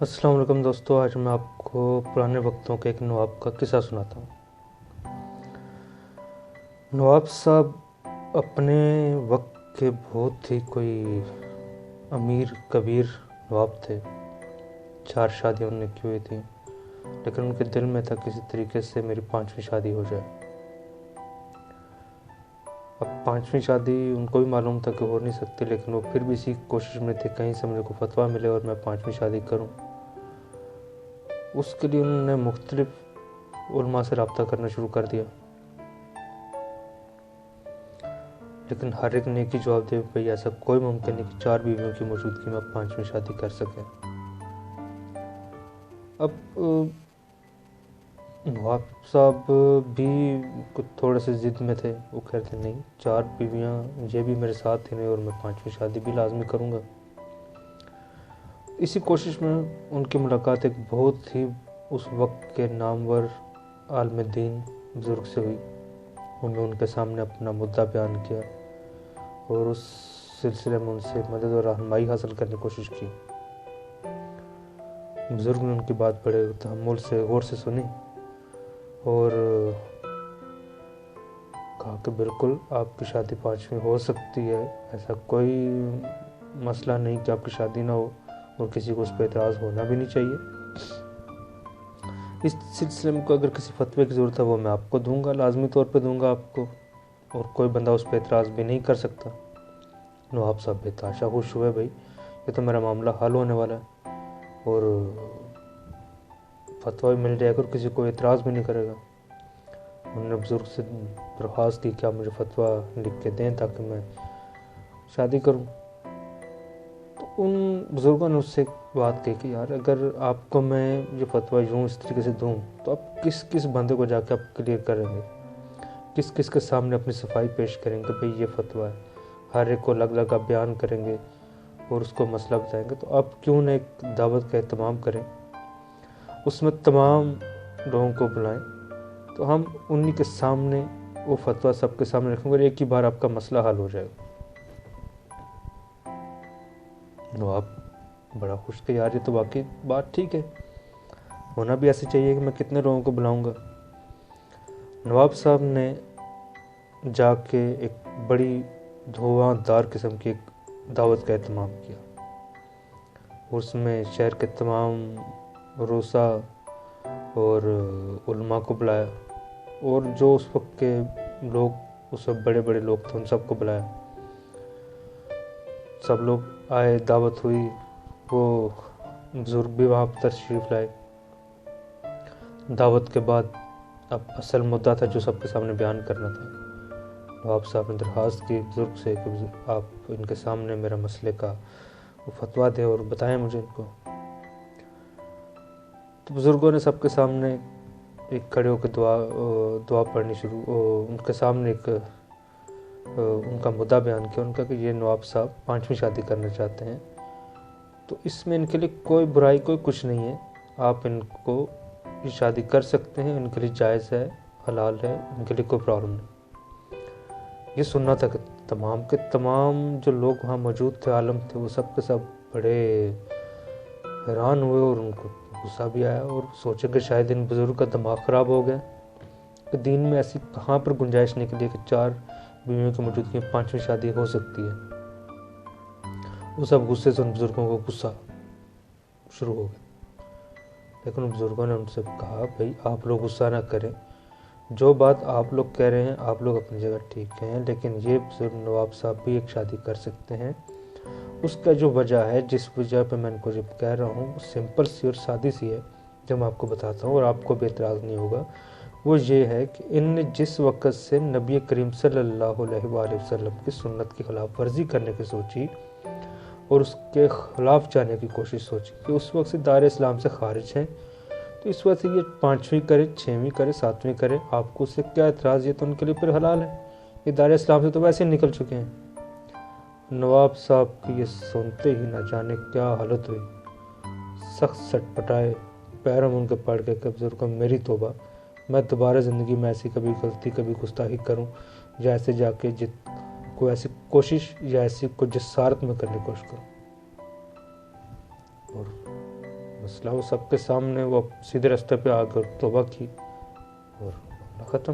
अस्सलाम वालेकुम दोस्तों, आज मैं आपको पुराने वक्तों के एक नवाब का किस्सा सुनाता हूँ। नवाब साहब अपने वक्त के बहुत ही कोई अमीर कबीर नवाब थे। 4 शादियाँ उन्होंने की हुई थी, लेकिन उनके दिल में था किसी तरीके से मेरी 5वीं शादी हो जाए। अब 5वीं शादी उनको भी मालूम था कि हो नहीं सकती, लेकिन वो फिर भी इसी कोशिश में थे कहीं से मुझे को फतवा मिले और मैं 5वीं शादी करूँ। उसके लिए उन्होंने मुख्तलिफ उलमा से रब्ता करना शुरू कर दिया, लेकिन हर एक ने की जवाब दे भाई ऐसा कोई मुमकिन नहीं कि 4 बीवियों की मौजूदगी में आप 5वीं शादी कर सकें। अब नवाब साहब भी कुछ थोड़े से ज़िद में थे। वो कहते नहीं, 4 बीवियाँ ये भी मेरे साथ ही नहीं और मैं 5वीं शादी भी लाजमी करूँगा। इसी कोशिश में उनकी मुलाकात एक बहुत ही उस वक्त के नामवर आलिम दीन बुज़ुर्ग से हुई। उन्होंने उनके सामने अपना मुद्दा बयान किया और उस सिलसिले में उनसे मदद और रहनुमाई हासिल करने की कोशिश की। बुज़ुर्ग ने उनकी बात बड़े तहम्मुल से गौर से सुनी और कहा कि बिल्कुल आपकी शादी 5वीं हो सकती है, ऐसा कोई मसला नहीं कि आपकी शादी ना हो और किसी को उस पर एतराज़ होना भी नहीं चाहिए। इस सिलसिले में अगर किसी फतवे की ज़रूरत है वो मैं आपको दूंगा, लाजमी तौर पे दूंगा आपको, और कोई बंदा उस पर एतराज़ भी नहीं कर सकता। नवाब साहब बेताशा खुश हुए, भाई ये तो मेरा मामला हल होने वाला है और फतवा भी मिल जाएगा और किसी को एतराज़ भी नहीं करेगा। उन्होंने बुज़ुर्ग से दरख्वास्त की कि आप मुझे फतवा लिख के दें ताकि मैं शादी करूं। तो उन बुज़ुर्गों ने उससे बात कही कि यार अगर आपको मैं ये फतवा यूँ इस तरीके से दूं तो आप किस किस बंदे को जाके आप क्लियर करेंगे, किस किस के सामने अपनी सफाई पेश करेंगे, भाई ये फतवा है। हर एक को अलग अलग आप बयान करेंगे और उसको मसला बताएंगे। तो आप क्यों ना एक दावत का एहतमाम करें, उसमें तमाम लोगों को बुलाएं, तो हम उन्हीं के सामने वो फतवा सबके सामने रखेंगे और एक ही बार आपका मसला हल हो जाएगा। नवाब बड़ा खुश कि यार ये तो वाकई बात ठीक है, होना भी ऐसे चाहिए कि मैं कितने लोगों को बुलाऊंगा। नवाब साहब ने जाके एक बड़ी धुआंधार किस्म की एक दावत का एहतमाम किया। उसमें शहर के तमाम रोसा और उलमा को बुलाया और जो उस वक्त के लोग उस वक्त बड़े बड़े लोग थे उन सबको बुलाया। सब लोग आए, दावत हुई, वो बुजुर्ग भी वहाँ पर तशरीफ़ लाए। दावत के बाद अब असल मुद्दा था जो सबके सामने बयान करना था। नवाब साहब ने दरख्वास्त की बुजुर्ग से कि आप इनके सामने मेरा मसले का वो फतवा दें और बताएं मुझे इनको। तो बुजुर्गों ने सबके सामने एक खड़े होकर दुआ पढ़नी शुरू, उनके सामने एक उनका मुद्दा बयान किया उनका कि ये नवाब साहब 5वीं शादी करना चाहते हैं, तो इसमें इनके लिए कोई बुराई कोई कुछ नहीं है, आप इनको ये शादी कर सकते हैं, इनके लिए जायज़ है, हलाल है, इनके लिए कोई प्रॉब्लम नहीं। ये सुनना था कि तमाम के तमाम जो लोग वहाँ मौजूद थे, आलम थे, वो सब के सब बड़े हैरान हुए और उनको गुस्सा भी आया और सोचे कि शायद इन बुज़ुर्ग का दिमाग ख़राब हो गया कि दीन में ऐसी कहाँ पर गुंजाइश निकली कि 4 बीवियों की मौजूदगी में 5वीं शादी हो सकती है। वो सब गुस्से से उन बुज़ुर्गों को गुस्सा शुरू हो गया, लेकिन उन बुज़ुर्गों ने उनसे कहा भाई आप लोग गुस्सा ना करें, जो बात आप लोग कह रहे हैं आप लोग अपनी जगह ठीक हैं, लेकिन ये बुजुर्ग नवाब साहब भी एक शादी कर सकते हैं। उसका जो वजह है, जिस वजह पे मैं इनको जब कह रहा हूँ, सिंपल सी और सादी सी है, जब मैं आपको बताता हूँ और आपको भी एतराज़ नहीं होगा। वो ये है कि इनने जिस वक़्त से नबी करीम सल्लल्लाहु अलैहि वसल्लम की सुन्नत की खिलाफ वर्जी करने की सोची और उसके ख़िलाफ़ जाने की कोशिश सोची कि उस वक्त से दायरे इस्लाम से खारिज हैं, तो इस वजह से ये 5वीं करे, 6वीं करे, 7वीं करे, आपको उससे क्या एतराज़, ये तो उनके लिए फिर हलाल है, ये दायरे इस्लाम से तो वैसे ही निकल चुके हैं। नवाब साहब की ये सुनते ही न जाने क्या हालत हुई, सख्त सटपटाए, पैरों में उनके पड़ के बुजुर्ग को मेरी तौबा, मैं दोबारा ज़िंदगी में ऐसी कभी गलती कभी गुस्ताखी करूं या ऐसे जाके कोई ऐसी कोशिश या ऐसी कोई जसारत में करने की कोशिश करूं। और मसला वो सबके सामने, वो सीधे रास्ते पे आकर तौबा की और मामला ख़त्म।